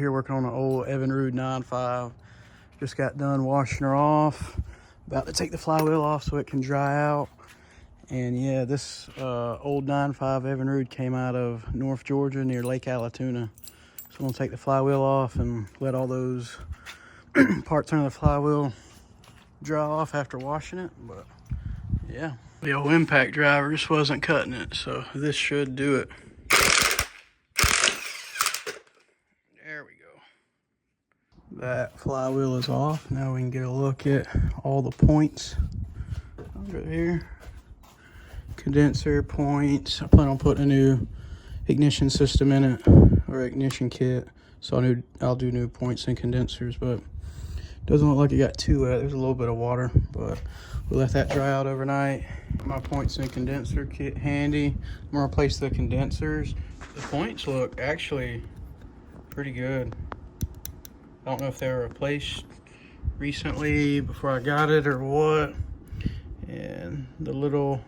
Here working on an old Evinrude 9.5. Just got done washing her off. About to take the flywheel off so it can dry out. And yeah, this old 9.5 Evinrude came out of North Georgia near Lake Allatoona. So I'm gonna take the flywheel off and let all those parts under the flywheel dry off after washing it. But yeah, the old impact driver just wasn't cutting it, so this should do it. There we go. That flywheel is off. Now we can get a look at all the points over here. Condenser points. I plan on putting a new ignition system in it, or ignition kit, so I'll do new points and condensers, but doesn't look like it got too wet. There's a little bit of water, but we'll let that dry out overnight. My points and condenser kit handy. I'm gonna replace the condensers. The points look actually pretty good. I don't know if they were replaced recently before I got it or what. And the little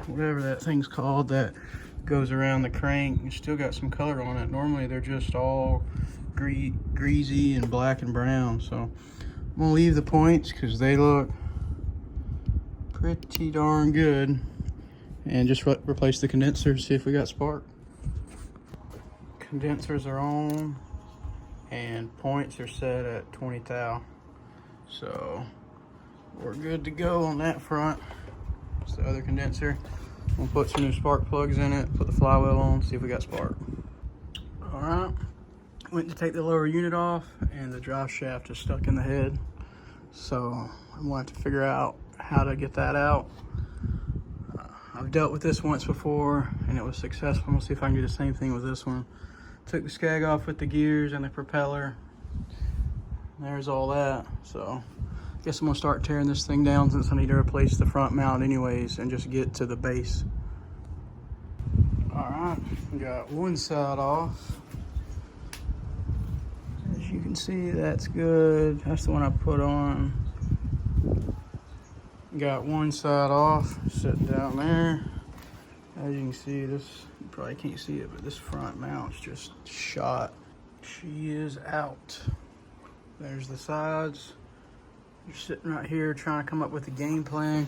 whatever that thing's called that goes around the crank, you still got some color on it. Normally they're just all greasy and black and brown, so I'm gonna leave the points because they look pretty darn good, and just replace the condensers, see if we got spark. Condensers are on and points are set at 20 thou, so we're good to go on that front. It's the other condenser. We'll put some new spark plugs in it, put the flywheel on, see if we got spark. All right, went to take the lower unit off and the drive shaft is stuck in the head. So I'm gonna have to figure out how to get that out. I've dealt with this once before and it was successful. We'll see if I can do the same thing with this one. Took the skag off with the gears and the propeller. There's all that. So I guess I'm gonna start tearing this thing down since I need to replace the front mount anyways and just get to the base. All right, got one side off. As you can see, that's good. That's the one I put on. Got one side off, sitting down there. As you can see, this, you probably can't see it, but this front mount's just shot. She is out. There's the sides. You're sitting right here trying to come up with a game plan.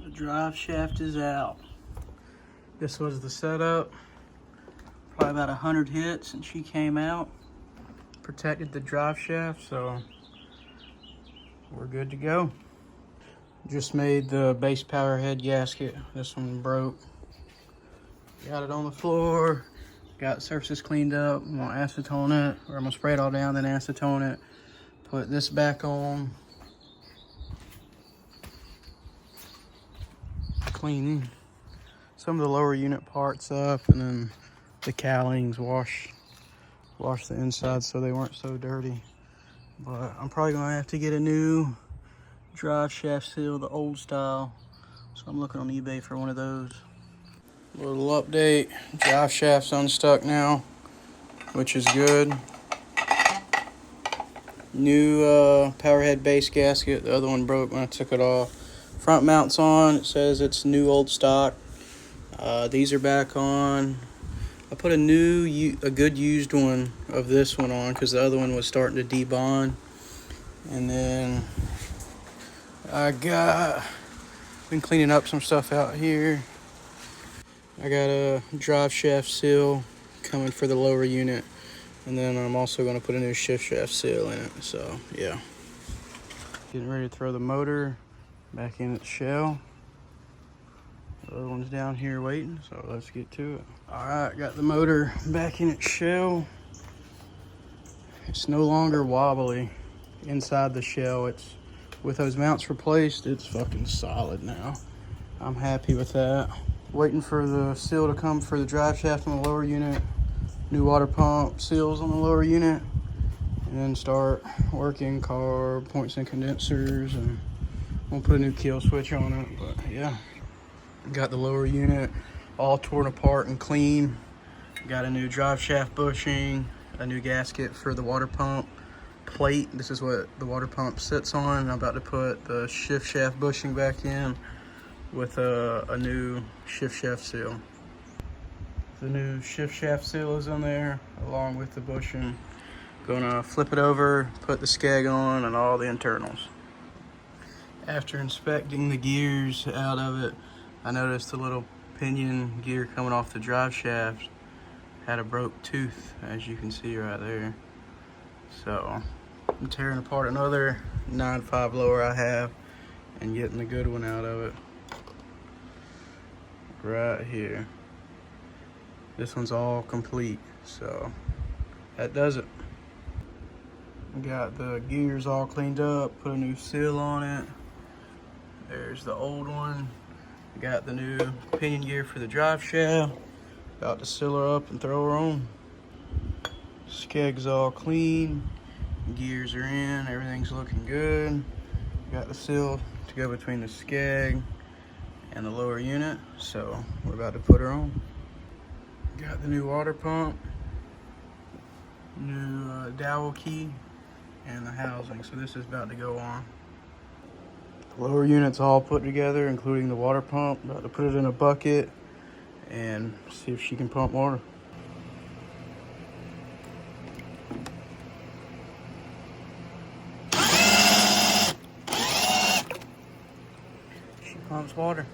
The drive shaft is out. This was the setup. Probably about 100 hits and she came out. Protected the drive shaft, so we're good to go. Just made the base power head gasket. This one broke. Got it on the floor. Got surfaces cleaned up. I'm gonna acetone it, or I'm gonna spray it all down, then acetone it. Put this back on. Clean some of the lower unit parts up, and then the cowlings, wash the inside so they weren't so dirty. But I'm probably gonna have to get a new drive shaft seal, the old style. So I'm looking on eBay for one of those. Little update, drive shaft's unstuck now, which is good. New power head base gasket. The other one broke when I took it off. Front mount's on. It says it's new old stock. These are back on. I put a good used one of this one on because the other one was starting to debond. And then been cleaning up some stuff out here. I got a drive shaft seal coming for the lower unit. And then I'm also going to put a new shift shaft seal in it. So yeah. Getting ready to throw the motor back in its shell. The other one's down here waiting, so let's get to it. All right, got the motor back in its shell. It's no longer wobbly inside the shell. It's, with those mounts replaced, it's fucking solid now. I'm happy with that. Waiting for the seal to come for the drive shaft on the lower unit. New water pump seals on the lower unit. And then start working carb, points and condensers, and we'll put a new kill switch on it, but yeah. Got the lower unit all torn apart and clean. Got a new drive shaft bushing, a new gasket for the water pump plate. This is what the water pump sits on. I'm about to put the shift shaft bushing back in with a new shift shaft seal. The new shift shaft seal is on there, along with the bushing. Gonna flip it over, put the skeg on, and all the internals. After inspecting the gears out of it, I noticed the little pinion gear coming off the drive shaft had a broke tooth, as you can see right there. So I'm tearing apart another 9.5 blower I have and getting the good one out of it right here. This one's all complete, so that does it. Got the gears all cleaned up, put a new seal on it. There's the old one. Got the new pinion gear for the drive shaft. About to seal her up and throw her on. Skeg's all clean. Gears are in, everything's looking good. Got the seal to go between the skeg and the lower unit, so we're about to put her on. Got the new water pump, new dowel key, and the housing, so this is about to go on. The lower unit's all put together, including the water pump. About to put it in a bucket and see if she can pump water. She pumps water.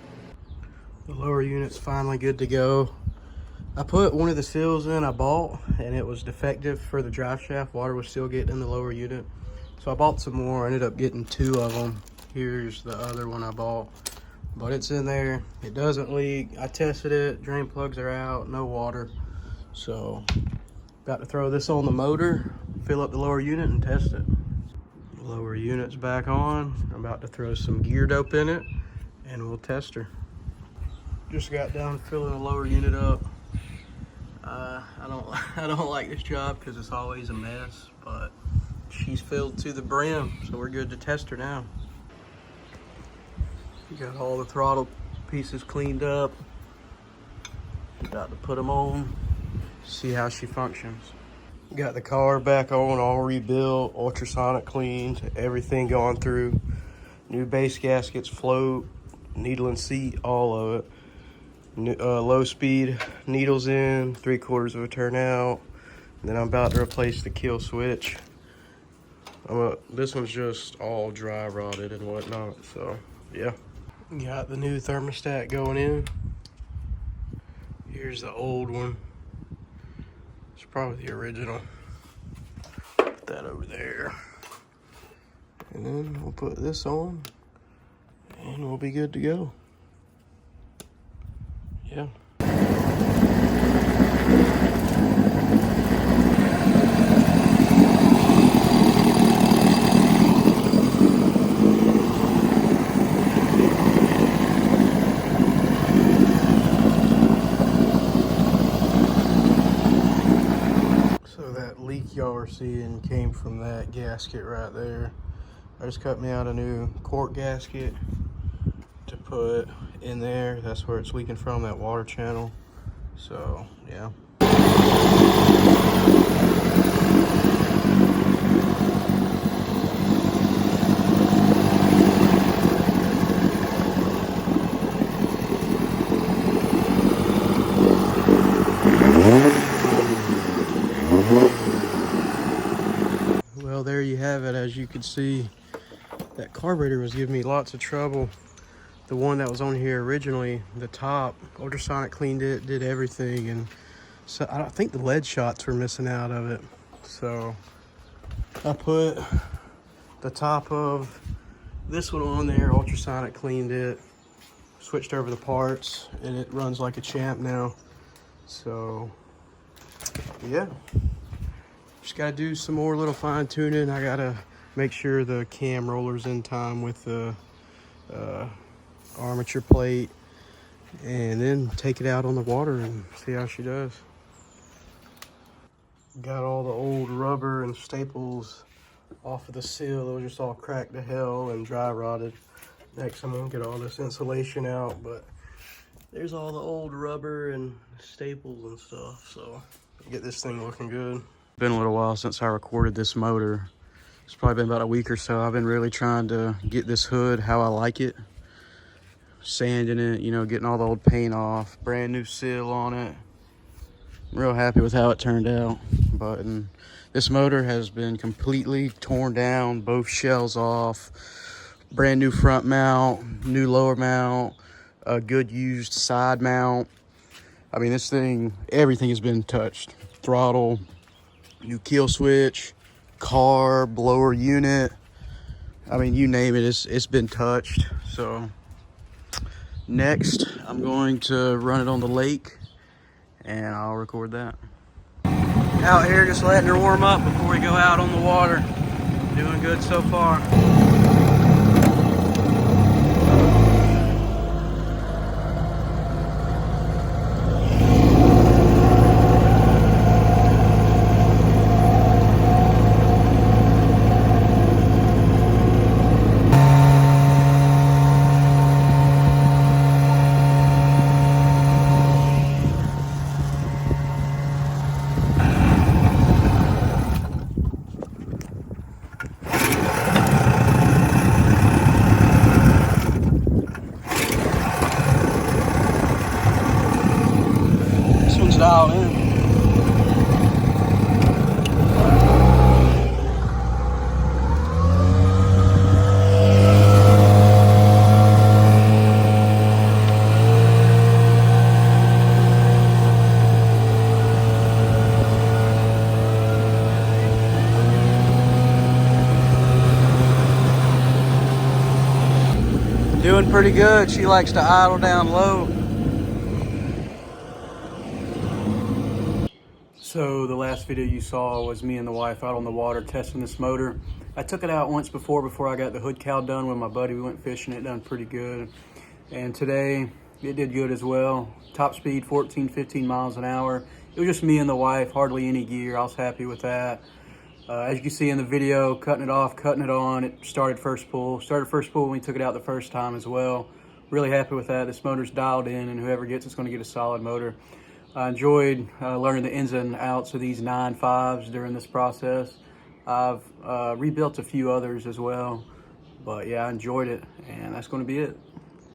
The lower unit's finally good to go. I put one of the seals in I bought, and it was defective for the drive shaft. Water was still getting in the lower unit. So I bought some more. I ended up getting 2 of them. Here's the other one I bought. But it's in there. It doesn't leak. I tested it. Drain plugs are out. No water. So about to throw this on the motor, fill up the lower unit, and test it. The lower unit's back on. I'm about to throw some gear dope in it, and we'll test her. Just got done filling the lower unit up. I don't like this job because it's always a mess, but she's filled to the brim, so we're good to test her now. Got all the throttle pieces cleaned up. About to put them on, see how she functions. Got the car back on, all rebuilt, ultrasonic cleaned, everything gone through. New base gaskets, float, needle and seat, all of it. Low speed needles in, 3/4 of a turn out. And then I'm about to replace the kill switch. This one's just all dry rotted and whatnot, so yeah. Got the new thermostat going in. Here's the old one. It's probably the original. Put that over there. And then we'll put this on and we'll be good to go. Yeah. So that leak y'all are seeing came from that gasket right there. I just cut me out a new cork gasket to put in there. That's where it's leaking from, that water channel. So yeah. Well, there you have it. As you can see, that carburetor was giving me lots of trouble. The one that was on here originally, the top, ultrasonic cleaned it, did everything, and so I think the lead shots were missing out of it. So I put the top of this one on there, ultrasonic cleaned it, switched over the parts, and it runs like a champ now. So yeah, just gotta do some more little fine tuning. I gotta make sure the cam roller's in time with the armature plate, and then take it out on the water and see how she does. Got all the old rubber and staples off of the seal. It was just all cracked to hell and dry rotted. Next I'm gonna get all this insulation out, but there's all the old rubber and staples and stuff, so get this thing looking good. It's been a little while since I recorded this motor. It's probably been about a week or so. I've been really trying to get this hood how I like it. Sanding it, you know, getting all the old paint off, brand new seal on it. I'm real happy with how it turned out. But this motor has been completely torn down, both shells off, brand new front mount, new lower mount, a good used side mount. I mean, this thing, everything has been touched. Throttle, new kill switch, carb, blower unit. I mean, you name it, it's been touched. So next, I'm going to run it on the lake and I'll record that. Out here just letting her warm up before we go out on the water. Doing good so far. Dialed in. Doing pretty good. She likes to idle down low. So the last video you saw was me and the wife out on the water testing this motor. I took it out once before I got the hood cowl done with my buddy. We went fishing, it done pretty good. And today it did good as well. Top speed 14, 15 miles an hour. It was just me and the wife, hardly any gear. I was happy with that. As you can see in the video, cutting it off, cutting it on, it started first pull. Started first pull when we took it out the first time as well. Really happy with that. This motor's dialed in, and whoever gets it's going to get a solid motor. I enjoyed learning the ins and outs of these 9.5s during this process. I've rebuilt a few others as well, but yeah, I enjoyed it, and that's going to be it.